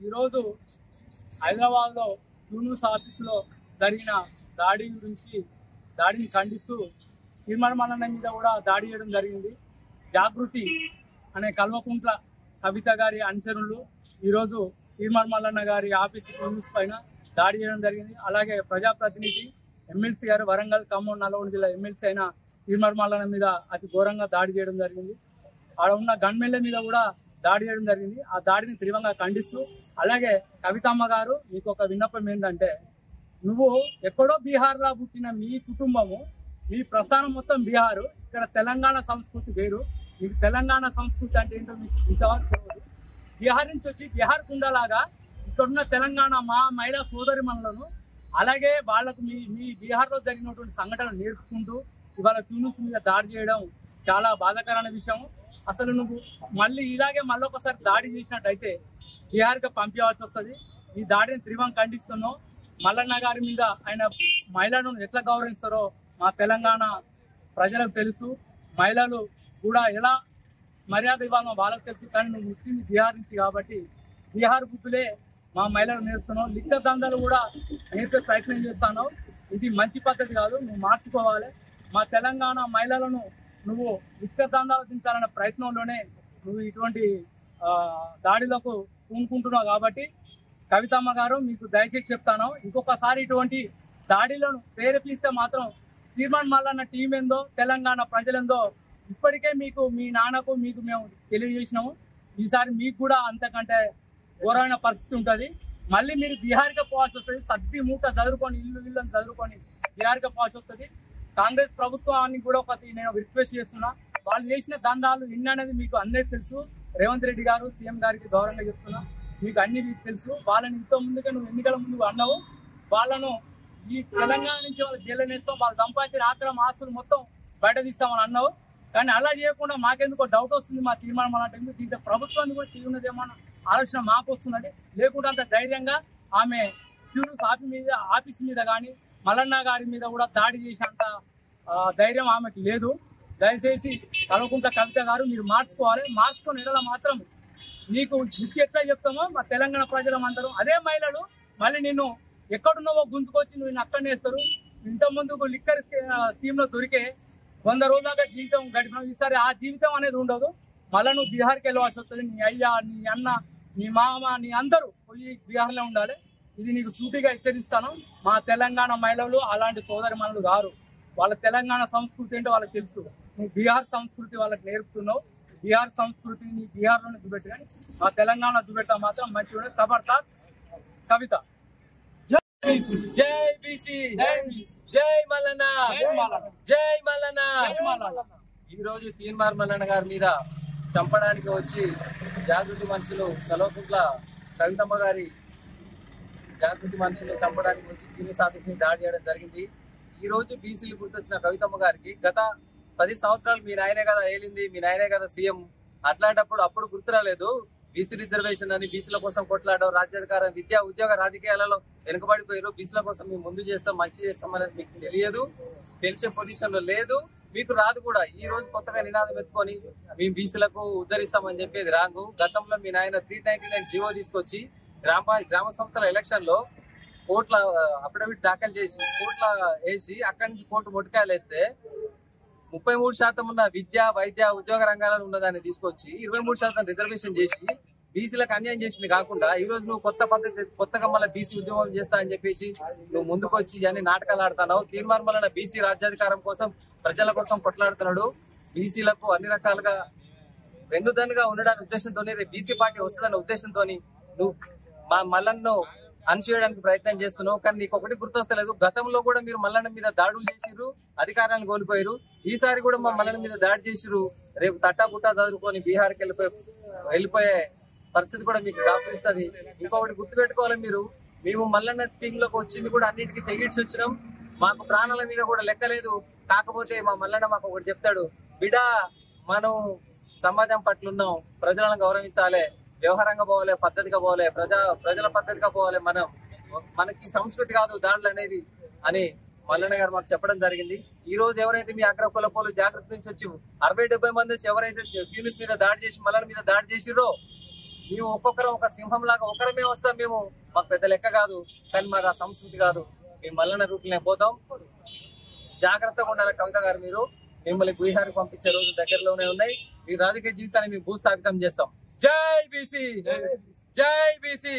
ఈరోజు హైదరాబాద్ లో యూనిస్ ఆఫీసులో జరిగిన దాడిని ఖండిస్తూ తీర్మాన మల్లన్న మీద కూడా దాడి చేయడం జరిగింది. జాగృతి అనే కల్వకుంట్ల కవిత గారి అనుచరులు ఈరోజు తీర్మాన మల్లన్న గారి ఆఫీస్ యూనిస్ పైన దాడి చేయడం జరిగింది. అలాగే ప్రజాప్రతినిధి ఎమ్మెల్సీ గారు వరంగల్, ఖమ్మం, నల్గొండ జిల్లా ఎమ్మెల్సీ అయిన తీర్మాన మల్లన్న మీద అతి ఘోరంగా దాడి చేయడం జరిగింది. ఆడ ఉన్న గన్మెన్ల మీద కూడా దాడి చేయడం జరిగింది. ఆ దాడిని తీవ్రంగా ఖండిస్తూ అలాగే కవితమ్మ గారు మీకు ఒక విన్నపం ఏంటంటే, నువ్వు ఎక్కడో బీహార్లో పుట్టిన మీ కుటుంబము, మీ ప్రస్థానం మొత్తం బీహారు, ఇక్కడ తెలంగాణ సంస్కృతి వేరు. మీకు తెలంగాణ సంస్కృతి అంటే ఏంటో మీకు ఇంతవరకు తెలియదు. బీహార్ నుంచి వచ్చి బీహార్ కుండలాగా ఇక్కడున్న తెలంగాణ మా మహిళా సోదరిమణులను అలాగే వాళ్లకు మీ బీహార్లో జరిగినటువంటి సంఘటనలు నేర్పుకుంటూ ఇవాళ ట్యూనిస్ మీద దాడి చేయడం చాలా బాధాకరమైన విషయం. అసలు నువ్వు ఇలాగే మళ్ళొకసారి దాడి చేసినట్టయితే బీహార్కి పంపించాల్సి వస్తుంది. ఈ దాడిని తీవ్రంగా ఖండిస్తున్నాం. మల్లన్న గారి మీద ఆయన మహిళలను ఎట్లా గౌరవిస్తారో మా తెలంగాణ ప్రజలకు తెలుసు. మహిళలు కూడా ఎలా మర్యాద ఇవ్వాలో వాళ్ళకు తెలుసు. కానీ నువ్వు వచ్చింది బీహార్ నుంచి కాబట్టి బీహార్ బుద్ధులే మా మహిళలు నేర్పుతున్నావు. లిక్క దందాలు కూడా నేర్పే ప్రయత్నం చేస్తున్నావు. ఇది మంచి పద్ధతి కాదు, నువ్వు మార్చుకోవాలి. మా తెలంగాణ మహిళలను నువ్వు లిక్క దందాలు దించాలనే ప్రయత్నంలోనే నువ్వు ఇటువంటి దాడిలకు పూనుకుంటున్నావు. కాబట్టి కవితమ్మ గారు మీకు దయచేసి చెప్తాను, ఇంకొకసారి ఇటువంటి దాడిలను ప్రేరేపిస్తే మాత్రం తీర్మాన మల్లన్న టీం ఏందో తెలంగాణ ప్రజలేందో ఇప్పటికే మీకు మీ నాన్నకు మీకు మేము తెలియజేసినాము. ఈసారి మీకు కూడా అంతకంటే ఘోరమైన పరిస్థితి ఉంటుంది. మళ్ళీ మీరు బీహార్కి పోవాల్సి వస్తుంది. సర్ది మూట చదువుకొని ఇల్లుని చదువుకొని బీహార్కి పోవాల్సి వస్తుంది. కాంగ్రెస్ ప్రభుత్వానికి కూడా నేను రిక్వెస్ట్ చేస్తున్నా, వాళ్ళు చేసిన దందాలు ఎన్ని అనేది మీకు అందరికీ తెలుసు. రేవంత్ రెడ్డి గారు సీఎం గారికి గౌరవంగా చెప్తున్నా, మీకు అన్ని తెలుసు. వాళ్ళని ఇంత ముందుగా నువ్వు ఎన్నికల ముందు అన్నావు, వాళ్ళను ఈ తెలంగాణ నుంచి వాళ్ళ జైలు నేస్తాం, వాళ్ళు సంపాదించిన ఆక్రమ ఆస్తులు మొత్తం బయట తీస్తామని అన్నావు. కానీ అలా చేయకుండా మాకెందుకో డౌట్ వస్తుంది. మా తీర్మానం అంటే దీంట్లో ప్రభుత్వాన్ని కూడా చేయన్నదేమో ఆలోచన మాకు వస్తున్నది. లేకుంటే అంత ధైర్యంగా ఆమె యూనిస్ ఆఫీస్ మీద కానీ మల్లన్న గారి మీద కూడా దాడి చేసేంత ధైర్యం ఆమెకు లేదు. దయచేసి కల్వకుంట్ల కవిత గారు మీరు మార్చుకోవాలి. మార్చుకొని ఎడల మాత్రం నీకు బుద్ధి ఎట్లా చెప్తామో మా తెలంగాణ ప్రజలందరూ అదే మహిళలు మళ్ళీ నిన్ను ఎక్కడున్నావో గుంజుకొచ్చి నువ్వు అక్కడనే వేస్తారు. ఇంతకుముందు లిక్కర్ స్కీమ్లో దొరికే 100 రోజుల దాకా జీవితం గడిపినావు. ఈసారి ఆ జీవితం అనేది ఉండదు. మళ్ళీ నువ్వు బీహార్కి వెళ్ళవలసి వస్తుంది. నీ అయ్యా, నీ అన్న, నీ మామ, నీ అందరూ పోయి బీహార్లో ఉండాలి. ఇది నీకు సూటిగా హెచ్చరిస్తాను. మా తెలంగాణ మహిళలు అలాంటి సోదరి మనులు గారు. వాళ్ళ తెలంగాణ సంస్కృతి ఏంటో వాళ్ళకి తెలుసు. నువ్వు బీహార్ సంస్కృతి వాళ్ళకి నేర్పుతున్నావు. బీహార్ సంస్కృతిని బీహార్లోనే చూపెట్టు, కానీ మా తెలంగాణ చూపెట్టా మాత్రం మంచిగా. ఖబర్దార్ కవిత. జై బీసీ, జై మల్లన్న, జై మల్లన్న. ఈ రోజు తీర్మాన మల్లన్న గారి మీద చంపడానికి వచ్చి జాగృతి మనుషులు కల్వకుంట్ల కవితమ్మ గారి జాగృతి మనుషులు చంపడానికి వచ్చి యూనిస్ ఆఫీస్ ని దాడి చేయడం జరిగింది. ఈ రోజు బీసీలు గుర్తొచ్చిన కవితమ్మ గారికి గత 10 సంవత్సరాలు మీ నాయనే కదా ఏలింది, మీ నాయనే కదా సీఎం. అప్పుడు గుర్తు రాలేదు. బీసీ రిజర్వేషన్ అని బీసీల కోసం కొట్లాడడం, రాజ్యాధికారం, విద్యా ఉద్యోగ రాజకీయాలలో వెనుకబడిపోయారు. బీసీల కోసం మేము ముందు చేస్తాం, మంచి చేస్తాం అనేది మీకు తెలియదు, తెలిసే పొజిషన్ లో లేదు, మీకు రాదు కూడా. ఈ రోజు కొత్తగా నినాదం ఎత్తుకొని మేము బీసీలకు ఉద్ధరిస్తామని చెప్పేది రాంగు. గతంలో మీ నాయన 399 జీవో తీసుకొచ్చి గ్రామ సంస్థల ఎలక్షన్ లో కోట్ల అఫిడవిట్ దాఖలు చేసి కోట్ల వేసి అక్కడి నుంచి కోర్టు మొట్టికాయలు వేస్తే 33% ఉన్న విద్య, వైద్య, ఉద్యోగ రంగాలలో ఉన్నదాన్ని తీసుకొచ్చి 23% రిజర్వేషన్ చేసి బీసీలకు అన్యాయం చేసింది కాకుండా ఈ రోజు నువ్వు కొత్తగా మళ్ళీ బీసీ ఉద్యమం చేస్తా అని చెప్పేసి నువ్వు ముందుకు వచ్చి అన్ని నాటకాలు ఆడుతున్నావు. తీర్మాన మల్లన్న బీసీ రాజ్యాధికారం కోసం, ప్రజల కోసం కొట్లాడుతున్నాడు. బీసీలకు అన్ని రకాలుగా వెన్నుదన్నుగా ఉండడానికి ఉద్దేశంతోనే బీసీ పార్టీ వస్తుందన్న ఉద్దేశంతో నువ్వు మా మల్లన్ను అణచివేయడానికి ప్రయత్నం చేస్తున్నావు. కానీ నీకు ఒకటి గుర్తొస్తలేదు, గతంలో కూడా మీరు మల్లన్న మీద దాడులు చేసిర్రు, అధికారాన్ని కోల్పోయారు. ఈసారి కూడా మా మల్లన్న మీద దాడి చేసిర్రు. రేపు తట్టాపుట్టా చదువుకొని బీహార్కి వెళ్ళిపోయే పరిస్థితి కూడా మీకు దాపిస్తుంది. ఇంకొకటి గుర్తుపెట్టుకోవాలి, మేము మల్లన్న టీమ్ లోకి వచ్చింది కూడా అన్నిటికీ తెగిడ్చి వచ్చినాం. మాకు ప్రాణాల మీద కూడా లెక్కలేదు. కాకపోతే మా మల్లన్న మాకు ఒకటి చెప్తాడు, బిడా మనం సమాజం పట్ల ఉన్నాం, ప్రజలను గౌరవించాలి, వ్యవహారంగా పోవాలి, పద్ధతిగా పోవాలి, ప్రజల పద్ధతిగా పోవాలి, మనకి సంస్కృతి కాదు దాడులు అనేది అని మల్లన్న గారు మాకు చెప్పడం జరిగింది. ఈ రోజు ఎవరైతే మీ అగ్ర కులపోలు జాగ్రత్త నుంచి వచ్చి 60-70 మంది వచ్చి ఎవరైతే యూనిస్ మీద దాడి చేసి మల్లన్న మీద దాడి చేసిరో, మేము ఒక్కొక్కరు ఒక సింహం లాగా ఒకరమే వస్తాం. మేము మాకు పెద్ద లెక్క కాదు, కానీ మాకు ఆ సంస్కృతి కాదు. మేము మల్లన్న రూట్లనే పోతాం. జాగ్రత్తగా ఉండాలి కవిత గారు. మీరు మిమ్మల్ని బీహార్కి పంపించే రోజు దగ్గరలోనే ఉన్నాయి. మీ రాజకీయ జీవితాన్ని మేము భూస్థాపితం చేస్తాం. జై బీసీ, జై బీసీ.